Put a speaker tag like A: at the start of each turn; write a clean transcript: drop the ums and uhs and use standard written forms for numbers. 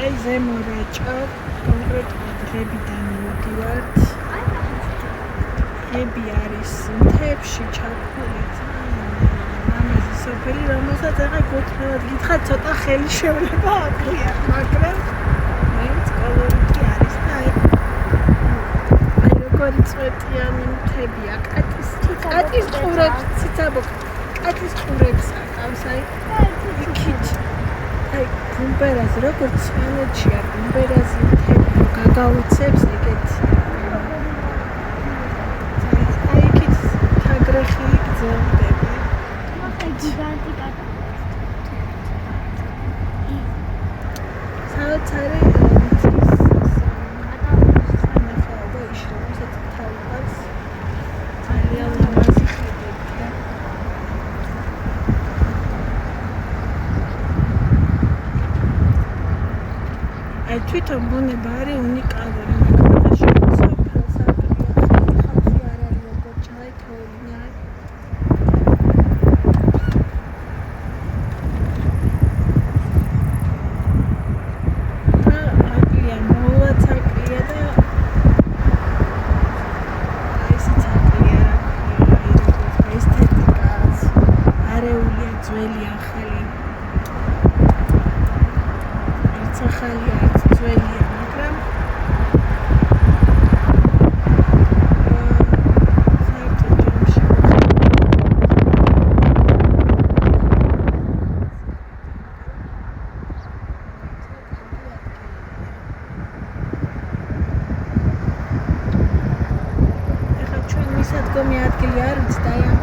A: აი ზემო რაჭა კონკრეტულად ღებიდან მივდივართ. ღები არის მთებში ჩაქოლი მამაზი სოფელი, რომელსაც ახლა გოთხოვად გითხრათ, ცოტა ხელი შევლება აკლია, მაგრამ მაინც კოლორიტი არის და აი როგორი წვეტიანი მთებია, კატის ყურებს, ციცაბო კატის ყურებს აკავს, აი იქით აი გუმბერაზე, როგორც სვანეთშია გუმბერაზე მთები გაგაუცებს ეგეთი. აი იქით თაგრეხილი გრძელდება.
B: გიგანტი კატა.
A: საოცარი აი თვითონ ბუნება არის უნიკალური, მაგრამ ხალხი არ არის როგორც ჩაითოვნა. აკლია, მოულაც აკლია და აი ისიც აკლია, რა ქვია, ესთეტიკაც, არეულია ძველი ახალი. არც ახალია, არც ძველია, მაგრამ საერთო ჯამში ეხლა ჩვენ მისადგომი ადგილი არ ვიცი და აი ამ